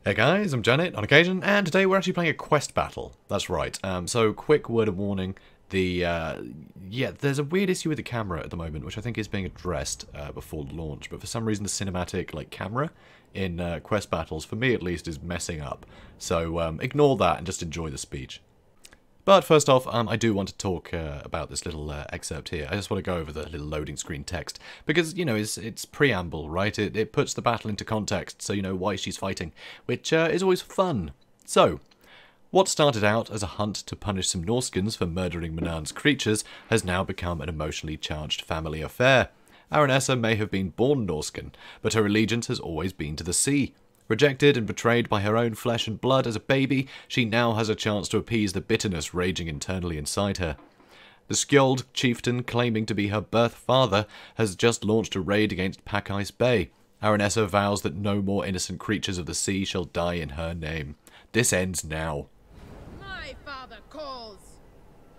Hey guys, I'm Janet on occasion, and today we're actually playing a quest battle. That's right. So quick word of warning: there's a weird issue with the camera at the moment, which I think is being addressed before launch. But for some reason, the cinematic camera in quest battles, for me at least, is messing up. So ignore that and just enjoy the speech. But first off, I do want to talk about this little excerpt here. I just want to go over the little loading screen text, because, you know, it's preamble, right? It puts the battle into context, so you know why she's fighting, which is always fun. So, what started out as a hunt to punish some Norskins for murdering Manan's creatures has now become an emotionally charged family affair. Aranessa may have been born Norskin, but her allegiance has always been to the sea. Rejected and betrayed by her own flesh and blood as a baby, she now has a chance to appease the bitterness raging internally inside her. The skjold chieftain claiming to be her birth father has just launched a raid against Pack Ice Bay. Aranessa vows that no more innocent creatures of the sea shall die in her name. This ends now. My father calls,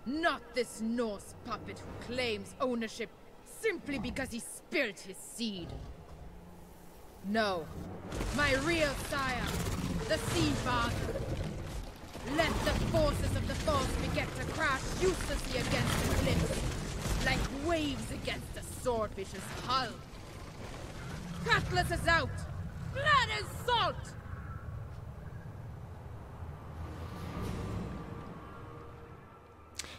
not this Norse puppet who claims ownership simply because he spilt his seed. No, my real sire, the Sea Father. Let the forces of the Force beget to crash uselessly against the cliffs, like waves against a swordfish's hull. Cutlass is out! Blood is salt!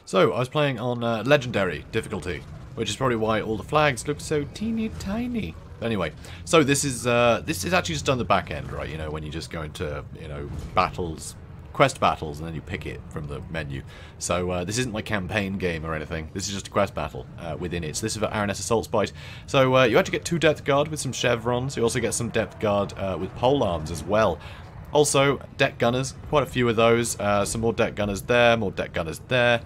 So, I was playing on Legendary difficulty, which is probably why all the flags look so teeny tiny. Anyway, so this is actually just on the back end, right? You know, when you just go into, you know, battles, quest battles, and then you pick it from the menu. So this isn't my campaign game or anything. This is just a quest battle within it. So this is for Aranessa Saltspite. So you actually get 2 depth guard with some chevrons. You also get some depth guard with pole arms as well. Also, deck gunners, quite a few of those. Some more deck gunners there, more deck gunners there.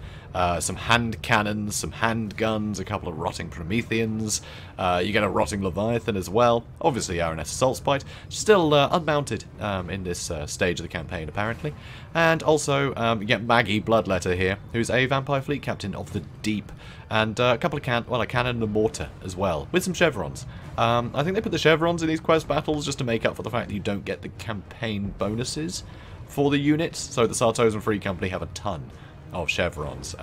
Some hand cannons, some handguns, a couple of rotting Prometheans. You get a rotting Leviathan as well. Obviously, Aranessa Saltspite, still unmounted in this stage of the campaign, apparently. And also, you get Maggie Bloodletter here, who's a Vampire Fleet Captain of the Deep. And a couple of a cannon and a mortar as well, with some chevrons. I think they put the chevrons in these quest battles just to make up for the fact that you don't get the campaign bonuses for the units. So the Sartosan Free Company have a ton of chevrons,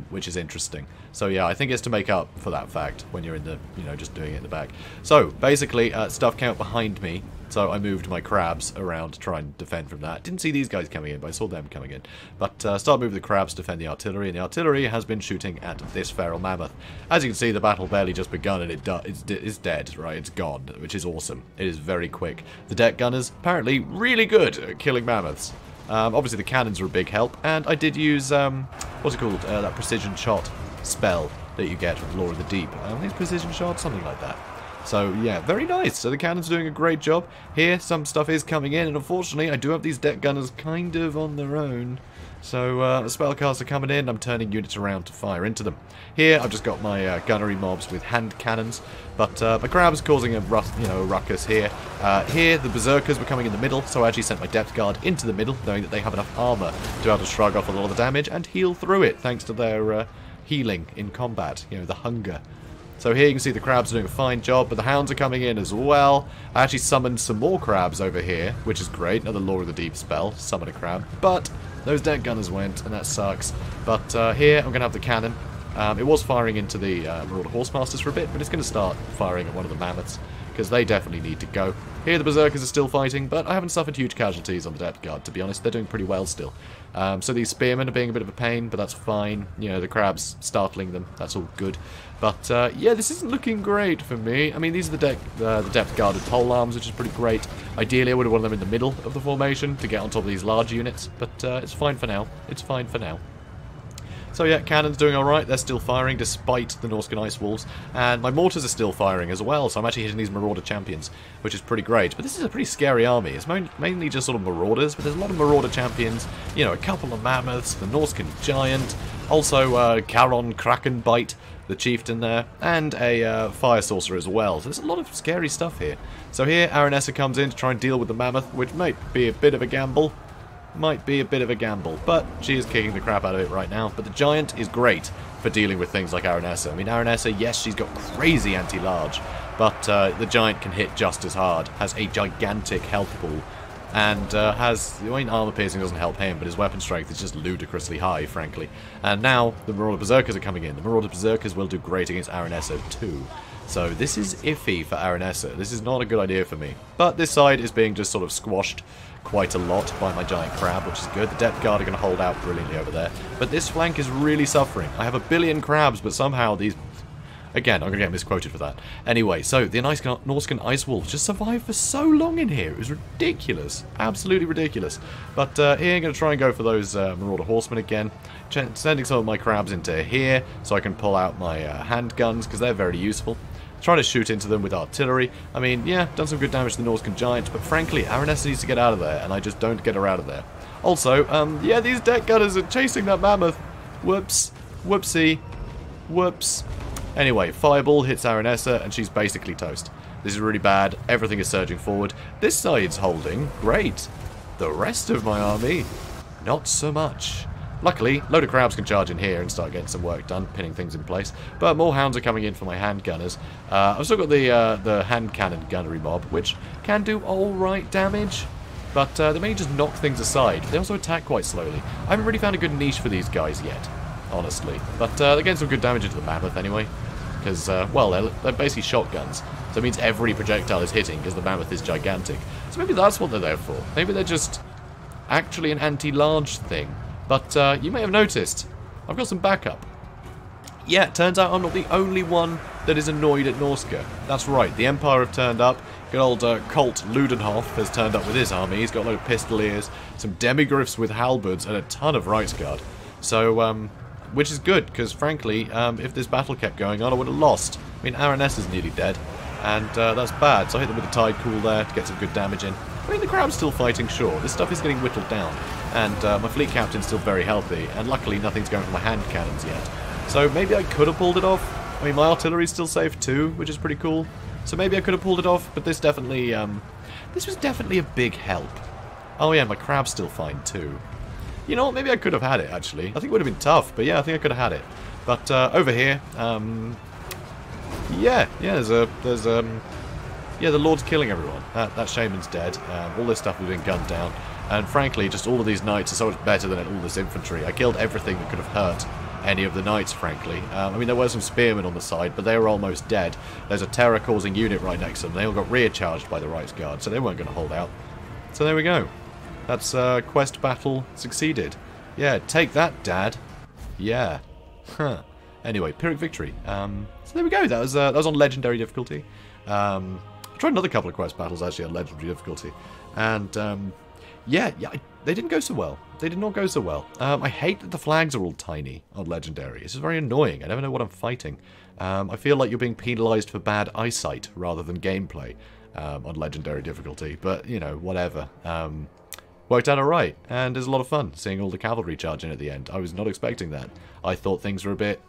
which is interesting. So yeah, I think it's to make up for that fact when you're in the, you know, just doing it in the back. So basically, stuff came up behind me, so I moved my crabs around to try and defend from that. Didn't see these guys coming in, but I saw them coming in. But started moving the crabs to defend the artillery, and the artillery has been shooting at this feral mammoth. As you can see, the battle barely just begun, and it's dead, right? It's gone, which is awesome. It is very quick. The deck gunners, apparently really good at killing mammoths. Obviously the cannons are a big help, and I did use, what's it called, that precision shot spell that you get with Law of the Deep. I think it's precision shot, something like that. So yeah, very nice. So the cannons are doing a great job. Here, some stuff is coming in, and unfortunately I do have these deck gunners kind of on their own. So the spellcasts are coming in, I'm turning units around to fire into them. Here I've just got my gunnery mobs with hand cannons, but my crab's causing a ruckus here. Here the berserkers were coming in the middle, so I actually sent my depth guard into the middle, knowing that they have enough armor to be able to shrug off a lot of the damage and heal through it, thanks to their healing in combat, you know, the hunger. So here you can see the crabs are doing a fine job, but the hounds are coming in as well. I actually summoned some more crabs over here, which is great. Another Law of the Deep spell, summon a crab. But those deck gunners went, and that sucks. But here I'm going to have the cannon. It was firing into the Marauder Horsemasters for a bit, but it's going to start firing at one of the mammoths, because they definitely need to go. Here the berserkers are still fighting, but I haven't suffered huge casualties on the depth guard, to be honest. They're doing pretty well still. So these spearmen are being a bit of a pain, but that's fine. You know, the crabs startling them, that's all good. But yeah, this isn't looking great for me. I mean, these are the depth guarded pole arms, which is pretty great. Ideally, I would have wanted them in the middle of the formation to get on top of these large units, but it's fine for now. It's fine for now. So yeah, cannon's doing alright, they're still firing despite the Norscan Ice Wolves, and my mortars are still firing as well, so I'm actually hitting these Marauder champions, which is pretty great. But this is a pretty scary army. It's mainly just sort of Marauders, but there's a lot of Marauder champions, you know, a couple of mammoths, the Norscan Giant, also Kraken Bite, the chieftain there, and a fire sorcerer as well. So there's a lot of scary stuff here. So here, Aranessa comes in to try and deal with the mammoth, which might be a bit of a gamble. But she is kicking the crap out of it right now. But the giant is great for dealing with things like Aranessa. I mean, Aranessa, yes, she's got crazy anti-large, but the giant can hit just as hard, has a gigantic health pool, and has, I mean, armor piercing doesn't help him, but his weapon strength is just ludicrously high, frankly. And now the Marauder Berserkers are coming in. The Marauder Berserkers will do great against Aranessa too. So this is iffy for Aranessa. This is not a good idea for me. But this side is being just sort of squashed quite a lot by my giant crab, which is good. The depth guard are going to hold out brilliantly over there. But this flank is really suffering. I have a billion crabs, but somehow these... Again, I'm going to get misquoted for that. Anyway, so the Norscan Ice Wolves just survived for so long in here. It was ridiculous. Absolutely ridiculous. But here I'm going to try and go for those Marauder Horsemen again. Sending some of my crabs into here so I can pull out my handguns, because they're very useful. Trying to shoot into them with artillery. I mean, yeah, done some good damage to the Norscan Giant, but frankly, Aranessa needs to get out of there, and I just don't get her out of there. Also, yeah, these deck gunners are chasing that mammoth. Whoops. Whoopsie. Whoops. Anyway, Fireball hits Aranessa, and she's basically toast. This is really bad. Everything is surging forward. This side's holding. Great. The rest of my army, not so much. Luckily, a load of crabs can charge in here and start getting some work done, pinning things in place. But more hounds are coming in for my hand gunners. I've still got the hand cannon gunnery mob, which can do alright damage. But they may just knock things aside. They also attack quite slowly. I haven't really found a good niche for these guys yet, honestly. But they're getting some good damage into the mammoth anyway. Because, well, they're basically shotguns. So it means every projectile is hitting because the mammoth is gigantic. So maybe that's what they're there for. Maybe they're just actually an anti-large thing. But you may have noticed, I've got some backup. Yeah, it turns out I'm not the only one that is annoyed at Norska. That's right, the Empire have turned up. Good old Colt Ludenhoff has turned up with his army. He's got a load of pistoliers, some demigriffs with halberds, and a ton of Rights Guard. So, which is good, because frankly, if this battle kept going on, I would have lost. I mean, Aranessa's nearly dead, and that's bad. So I hit them with a Tide Cool there to get some good damage in. I mean, the crowd's still fighting, sure. This stuff is getting whittled down. And my fleet captain's still very healthy. And luckily, nothing's going for my hand cannons yet. So maybe I could have pulled it off. I mean, my artillery's still safe too, which is pretty cool. So maybe I could have pulled it off. But this definitely... this was definitely a big help. Oh yeah, my crab's still fine too. You know what? Maybe I could have had it, actually. I think it would have been tough. But yeah, I think I could have had it. But over here... yeah, the Lord's killing everyone. That Shaman's dead. All this stuff has been gunned down. And frankly, just all of these knights are so much better than all this infantry. I killed everything that could have hurt any of the knights, frankly. I mean, there were some spearmen on the side, but they were almost dead. There's a terror-causing unit right next to them. They all got rear-charged by the Rights Guard, so they weren't going to hold out. So there we go. That's quest battle succeeded. Yeah, take that, Dad. Yeah. Huh. Anyway, Pyrrhic victory. So there we go. That was on legendary difficulty. I tried another couple of quest battles actually on legendary difficulty, and yeah, they didn't go so well. They did not go so well. I hate that the flags are all tiny on legendary. It's just very annoying. I never know what I'm fighting. I feel like you're being penalised for bad eyesight rather than gameplay on legendary difficulty. But you know, whatever. Worked out alright, and it was a lot of fun seeing all the cavalry charge in at the end. I was not expecting that. I thought things were a bit...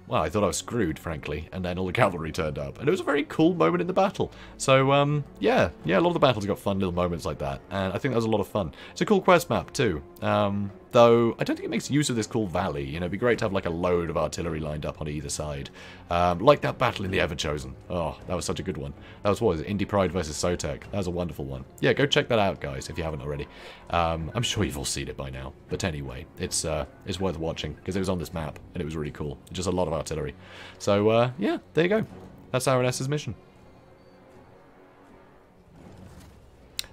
Well, I thought I was screwed, frankly, and then all the cavalry turned up. And it was a very cool moment in the battle. So, yeah, a lot of the battles got fun little moments like that. And I think that was a lot of fun. It's a cool quest map, too. Though, I don't think it makes use of this cool valley. You know, it'd be great to have, like, a load of artillery lined up on either side. Like that battle in the Everchosen. Oh, that was such a good one. That was, what was it? Indie Pride versus Sotek. That was a wonderful one. Yeah, go check that out, guys, if you haven't already. I'm sure you've all seen it by now. But anyway, it's worth watching, because it was on this map, and it was really cool. Just a lot of artillery. So, yeah, there you go. That's Aranessa's mission.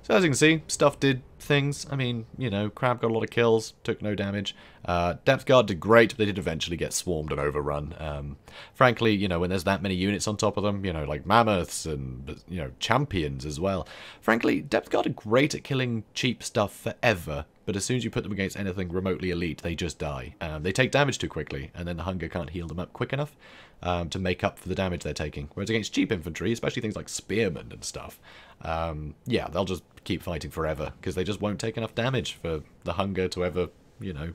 So as you can see, stuff did things. I mean, you know, Crab got a lot of kills, took no damage. Depth Guard did great, but they did eventually get swarmed and overrun. Frankly, you know, when there's that many units on top of them, you know, like mammoths and, you know, champions as well. Frankly, Depth Guard are great at killing cheap stuff forever, but as soon as you put them against anything remotely elite, they just die. They take damage too quickly, and then the hunger can't heal them up quick enough to make up for the damage they're taking. Whereas against cheap infantry, especially things like spearmen and stuff, yeah, they'll just keep fighting forever, because they just won't take enough damage for the hunger to ever, you know,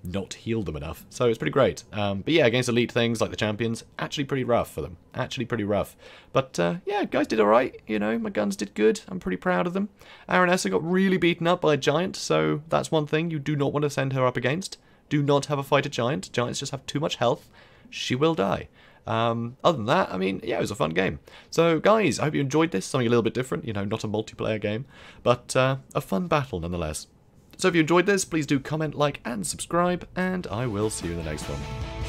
not heal them enough. So it's pretty great. But yeah, against elite things like the champions, actually pretty rough for them. Actually pretty rough. But yeah, guys did alright. You know, my guns did good. I'm pretty proud of them. Aranessa got really beaten up by a giant, so that's one thing you do not want to send her up against. Do not have a fight a giant. Giants just have too much health. She will die. Other than that, I mean, yeah, it was a fun game. So, guys, I hope you enjoyed this. Something a little bit different, you know, not a multiplayer game, but a fun battle nonetheless. So if you enjoyed this, please do comment, like, and subscribe, and I will see you in the next one.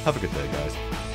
Have a good day, guys.